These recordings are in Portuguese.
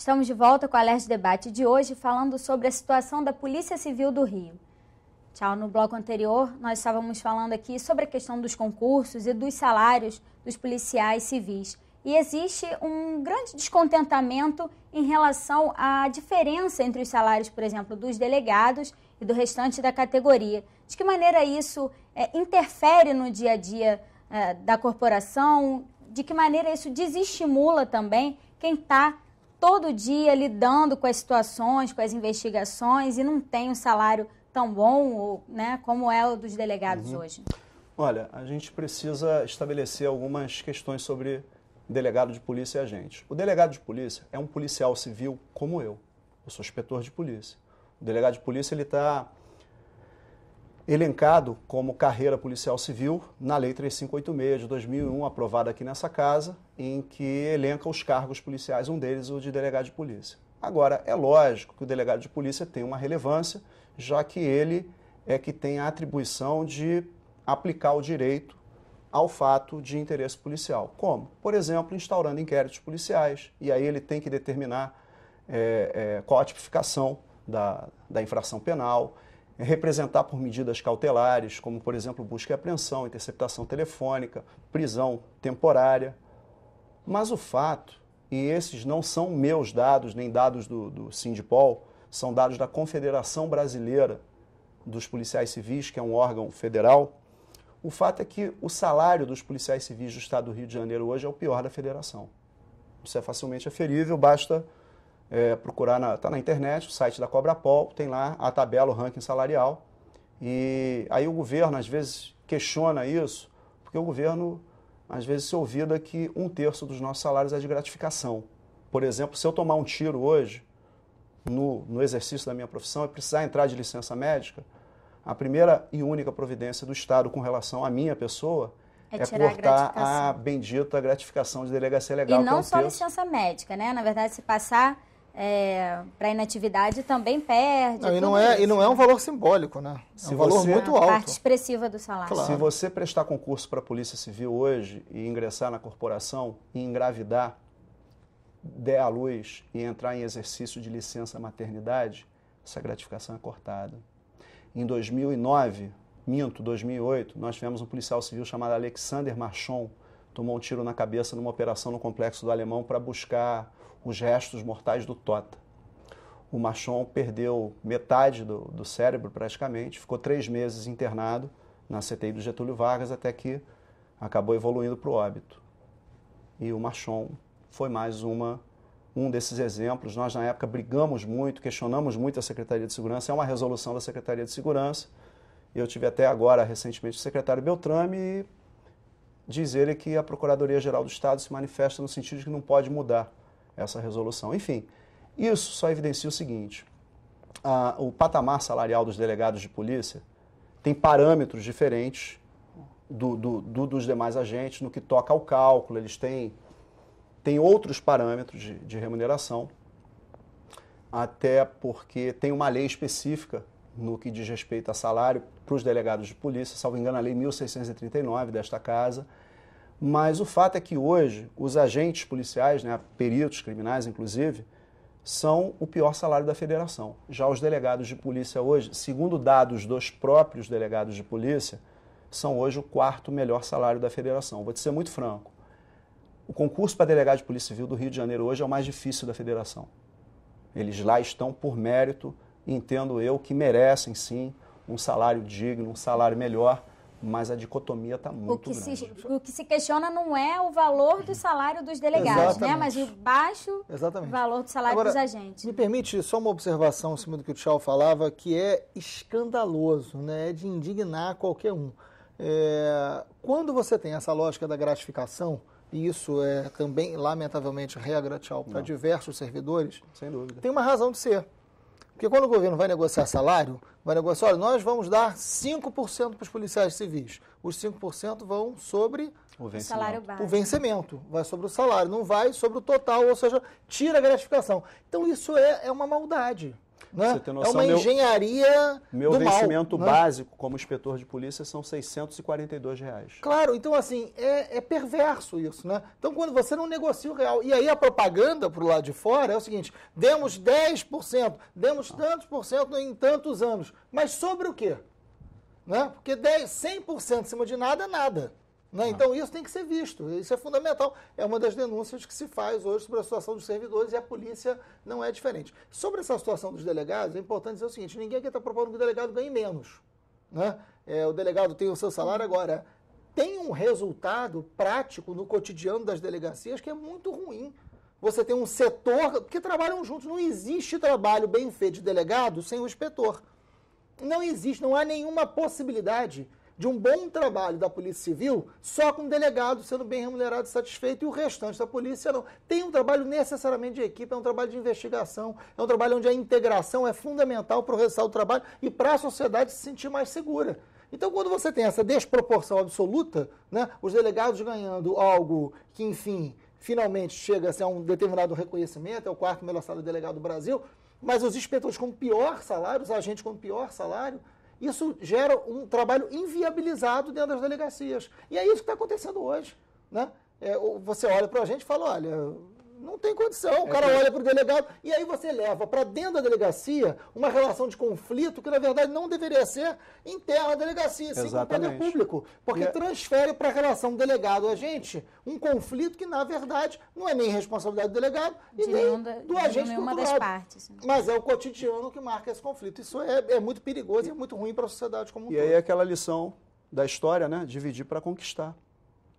Estamos de volta com o Alerj Debate de hoje, falando sobre a situação da Polícia Civil do Rio. Tchau, no bloco anterior, nós estávamos falando aqui sobre a questão dos concursos e dos salários dos policiais civis. E existe um grande descontentamento em relação à diferença entre os salários, por exemplo, dos delegados e do restante da categoria. De que maneira isso interfere no dia a dia da corporação? De que maneira isso desestimula também quem está todo dia lidando com as situações, com as investigações e não tem um salário tão bom, né, como é o dos delegados hoje? Olha, a gente precisa estabelecer algumas questões sobre delegado de polícia e agente. O delegado de polícia é um policial civil como eu. Eu sou inspetor de polícia. O delegado de polícia ele está elencado como carreira policial civil na Lei 3586 de 2001, aprovada aqui nessa casa, em que elenca os cargos policiais, um deles o de delegado de polícia. Agora, é lógico que o delegado de polícia tem uma relevância, já que ele é que tem a atribuição de aplicar o direito ao fato de interesse policial. Como? Por exemplo, instaurando inquéritos policiais, e aí ele tem que determinar qual a tipificação da infração penal, representar por medidas cautelares, como, por exemplo, busca e apreensão, interceptação telefônica, prisão temporária. Mas o fato, e esses não são meus dados, nem dados do Sindipol, são dados da Confederação Brasileira dos Policiais Civis, que é um órgão federal, o fato é que o salário dos policiais civis do Estado do Rio de Janeiro hoje é o pior da federação. Isso é facilmente aferível, basta procurar, está na internet, o site da Cobrapol, tem lá a tabela, o ranking salarial. E aí o governo, às vezes, questiona isso, porque o governo, às vezes, se olvida que 1/3 dos nossos salários é de gratificação. Por exemplo, se eu tomar um tiro hoje, no exercício da minha profissão, e precisar entrar de licença médica, a primeira e única providência do Estado com relação à minha pessoa é cortar a bendita gratificação de delegacia legal. E não só licença médica, né? Na verdade, se passar para inatividade também perde. Não, e não é um valor simbólico, né? É um valor muito alto. Parte expressiva do salário. Claro. Se você prestar concurso para a Polícia Civil hoje e ingressar na corporação e engravidar, der à luz e entrar em exercício de licença maternidade, essa gratificação é cortada. Em 2009, 2008, nós tivemos um policial civil chamado Alexander Marchon, tomou um tiro na cabeça numa operação no Complexo do Alemão para buscar os restos mortais do Tota. O Marchon perdeu metade do cérebro praticamente, ficou 3 meses internado na CTI do Getúlio Vargas até que acabou evoluindo para o óbito. E o Marchon foi mais um desses exemplos. Nós, na época, brigamos muito, questionamos muito a Secretaria de Segurança. É uma resolução da Secretaria de Segurança. Eu tive até agora, recentemente, o secretário Beltrame e diz ele que a Procuradoria-Geral do Estado se manifesta no sentido de que não pode mudar essa resolução. Enfim, isso só evidencia o seguinte: o patamar salarial dos delegados de polícia tem parâmetros diferentes dos demais agentes no que toca ao cálculo. Eles têm outros parâmetros de remuneração, até porque tem uma lei específica no que diz respeito a salário para os delegados de polícia, salvo engano, a Lei 1639 desta casa. Mas o fato é que hoje os agentes policiais, né, peritos criminais inclusive, são o pior salário da federação. Já os delegados de polícia hoje, segundo dados dos próprios delegados de polícia, são hoje o 4º melhor salário da federação. Vou te ser muito franco. O concurso para delegado de Polícia Civil do Rio de Janeiro hoje é o mais difícil da federação. Eles lá estão por mérito, entendo eu, que merecem sim um salário digno, um salário melhor, mas a dicotomia está muito grande. O que se questiona não é o valor do salário dos delegados, né? Mas o baixo valor do salário dos agentes. Me permite só uma observação em cima do que o Tchau falava, que é escandaloso, né? É de indignar qualquer um. Quando você tem essa lógica da gratificação, e isso é também, lamentavelmente, regra, Tchau, para diversos servidores, sem dúvida, tem uma razão de ser. Porque quando o governo vai negociar salário, vai negociar, olha, nós vamos dar 5% para os policiais civis. Os 5% vão sobre o salário básico. O vencimento, vai sobre o salário, não vai sobre o total, ou seja, tira a gratificação. Então isso é uma maldade. Né? Você tem noção, é uma engenharia meu do vencimento mal, né? básico como inspetor de polícia são R$642. Claro, então assim, é perverso isso, né? Então quando você não negocia o real, e aí a propaganda pro lado de fora é o seguinte, demos 10%, demos tantos por cento em tantos anos, mas sobre o quê? Né? Porque 100% em cima de nada é nada. Né? Então isso tem que ser visto, isso é fundamental. É uma das denúncias que se faz hoje sobre a situação dos servidores e a polícia não é diferente. Sobre essa situação dos delegados, é importante dizer o seguinte, ninguém aqui está propondo que o delegado ganhe menos. Né? O delegado tem o seu salário agora. Tem um resultado prático no cotidiano das delegacias que é muito ruim. Você tem um setor, porque trabalham juntos, não existe trabalho bem feito de delegado sem o inspetor. Não existe, não há nenhuma possibilidade de um bom trabalho da Polícia Civil só com o delegado sendo bem remunerado e satisfeito e o restante da polícia não. Tem um trabalho necessariamente de equipe, é um trabalho de investigação, é um trabalho onde a integração é fundamental para o resultado do trabalho e para a sociedade se sentir mais segura. Então, quando você tem essa desproporção absoluta, né, os delegados ganhando algo que, enfim, finalmente chega a ser um determinado reconhecimento, é o 4º melhor salário do delegado do Brasil, mas os inspetores com pior salário, os agentes com pior salário, isso gera um trabalho inviabilizado dentro das delegacias. E é isso que está acontecendo hoje. Né? Você olha para a gente e fala, olha, não tem condição. O cara olha para o delegado e aí você leva para dentro da delegacia uma relação de conflito que, na verdade, não deveria ser interna à delegacia, sim com o poder público. Porque transfere para a relação delegado-agente um conflito que, na verdade, não é nem responsabilidade do delegado e nem do agente nenhuma das partes. Mas é o cotidiano que marca esse conflito. Isso é muito perigoso e é muito ruim para a sociedade como um todo. E aí é aquela lição da história, né? Dividir para conquistar.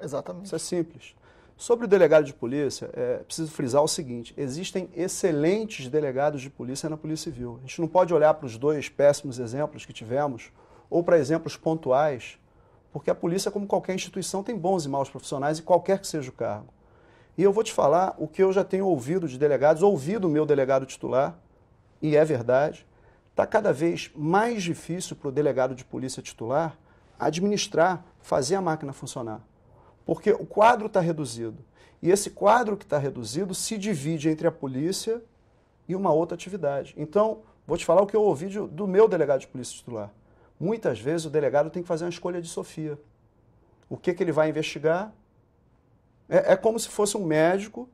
Exatamente. Isso é simples. Sobre o delegado de polícia, preciso frisar o seguinte, existem excelentes delegados de polícia na Polícia Civil. A gente não pode olhar para os 2 péssimos exemplos que tivemos, ou para exemplos pontuais, porque a polícia, como qualquer instituição, tem bons e maus profissionais, e qualquer que seja o cargo. E eu vou te falar o que eu já tenho ouvido de delegados, ouvido o meu delegado titular, e é verdade, está cada vez mais difícil para o delegado de polícia titular administrar, fazer a máquina funcionar. Porque o quadro está reduzido. E esse quadro que está reduzido se divide entre a polícia e uma outra atividade. Então, vou te falar o que eu ouvi do meu delegado de polícia titular. Muitas vezes o delegado tem que fazer uma escolha de Sofia. O que ele vai investigar? É como se fosse um médico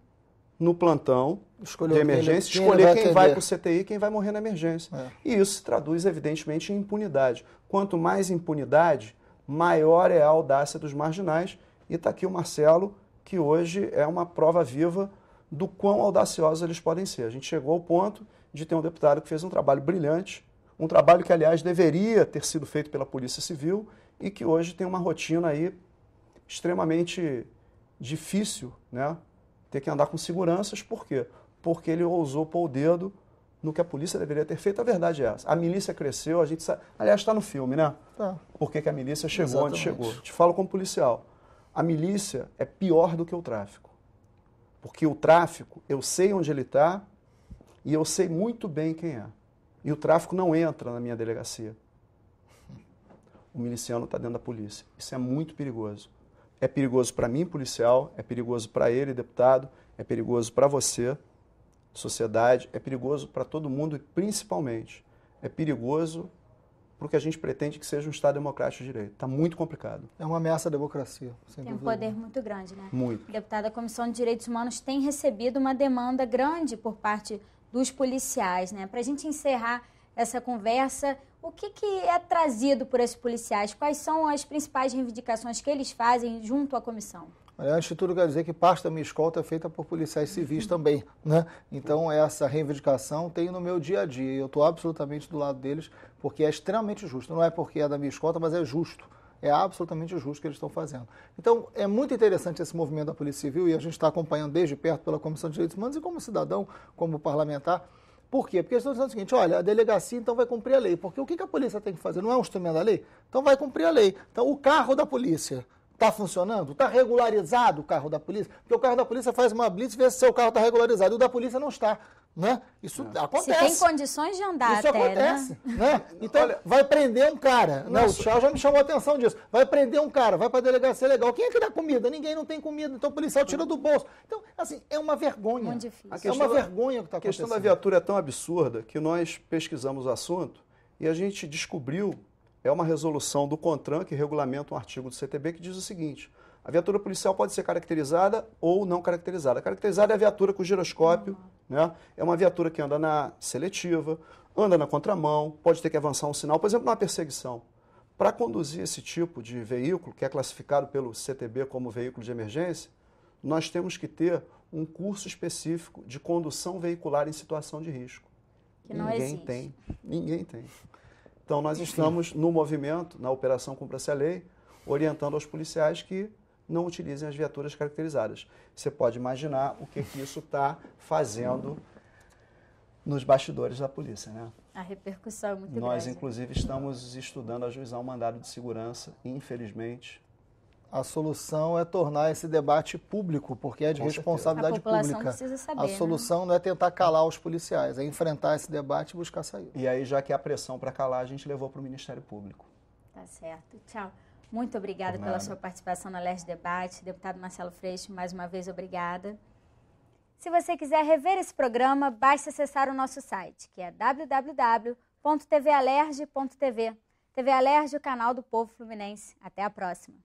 no plantão de emergência, escolher quem vai para o CTI e quem vai morrer na emergência. E isso se traduz, evidentemente, em impunidade. Quanto mais impunidade, maior é a audácia dos marginais. E está aqui o Marcelo, que hoje é uma prova viva do quão audaciosos eles podem ser. A gente chegou ao ponto de ter um deputado que fez um trabalho brilhante, um trabalho que, aliás, deveria ter sido feito pela Polícia Civil e que hoje tem uma rotina aí extremamente difícil, né? Ter que andar com seguranças. Por quê? Porque ele ousou pôr o dedo no que a polícia deveria ter feito. A verdade é essa. A milícia cresceu, a gente sabe... Aliás, está no filme, né? Tá. Por que a milícia chegou onde chegou. Te falo como policial. A milícia é pior do que o tráfico. Porque o tráfico, eu sei onde ele está e eu sei muito bem quem é. E o tráfico não entra na minha delegacia. O miliciano está dentro da polícia. Isso é muito perigoso. É perigoso para mim, policial, é perigoso para ele, deputado, é perigoso para você, sociedade, é perigoso para todo mundo e, principalmente, é perigoso porque a gente pretende que seja um Estado democrático de direito. Está muito complicado. É uma ameaça à democracia. Tem um poder muito grande, né? Muito. Deputada, a Comissão de Direitos Humanos tem recebido uma demanda grande por parte dos policiais, né? Para a gente encerrar essa conversa, o que é trazido por esses policiais? Quais são as principais reivindicações que eles fazem junto à comissão? Antes de tudo, quero dizer que parte da minha escolta é feita por policiais civis também, né? Então, essa reivindicação tem no meu dia a dia. Eu estou absolutamente do lado deles, porque é extremamente justo. Não é porque é da minha escolta, mas é justo. É absolutamente justo o que eles estão fazendo. Então, é muito interessante esse movimento da Polícia Civil e a gente está acompanhando desde perto pela Comissão de Direitos Humanos e como cidadão, como parlamentar. Por quê? Porque eles estão dizendo o seguinte, olha, a delegacia então vai cumprir a lei. Porque o que a polícia tem que fazer? Não é um instrumento da lei? Então vai cumprir a lei. Então, o carro da polícia está funcionando? Está regularizado o carro da polícia? Porque o carro da polícia faz uma blitz e vê se seu carro está regularizado. E o da polícia não está. Né? Isso acontece. Se tem condições de andar isso até, acontece, né? Então, olha, vai prender um cara. Né? O Tchau já me chamou a atenção disso. Vai prender um cara, vai para a delegacia legal. Quem é que dá comida? Ninguém não tem comida. Então o policial tira do bolso. Então, assim, é uma vergonha. Muito difícil. É uma vergonha o que está acontecendo. A questão da viatura é tão absurda que nós pesquisamos o assunto e a gente descobriu, é uma resolução do CONTRAN, que regulamenta um artigo do CTB, que diz o seguinte: a viatura policial pode ser caracterizada ou não caracterizada. A caracterizada é a viatura com giroscópio, né? É uma viatura que anda na seletiva, anda na contramão, pode ter que avançar um sinal, por exemplo, numa perseguição. Para conduzir esse tipo de veículo, que é classificado pelo CTB como veículo de emergência, nós temos que ter um curso específico de condução veicular em situação de risco. Que não existe. Ninguém tem. Então, nós estamos no movimento, na Operação Cumpra-se a Lei, orientando aos policiais que não utilizem as viaturas caracterizadas. Você pode imaginar o que isso está fazendo nos bastidores da polícia, né? A repercussão é muito grande. Nós, inclusive, estamos estudando ajuizar um mandado de segurança, infelizmente. A solução é tornar esse debate público, porque é de responsabilidade pública. A população precisa saber, a solução não é tentar calar os policiais, é enfrentar esse debate e buscar saída. E aí, já que a pressão para calar, a gente levou para o Ministério Público. Tá certo. Tchau. Muito obrigada pela sua participação no Alerj Debate. Deputado Marcelo Freixo, mais uma vez, obrigada. Se você quiser rever esse programa, basta acessar o nosso site, que é www.tvalerj.tv. TV Alerj, o canal do povo fluminense. Até a próxima.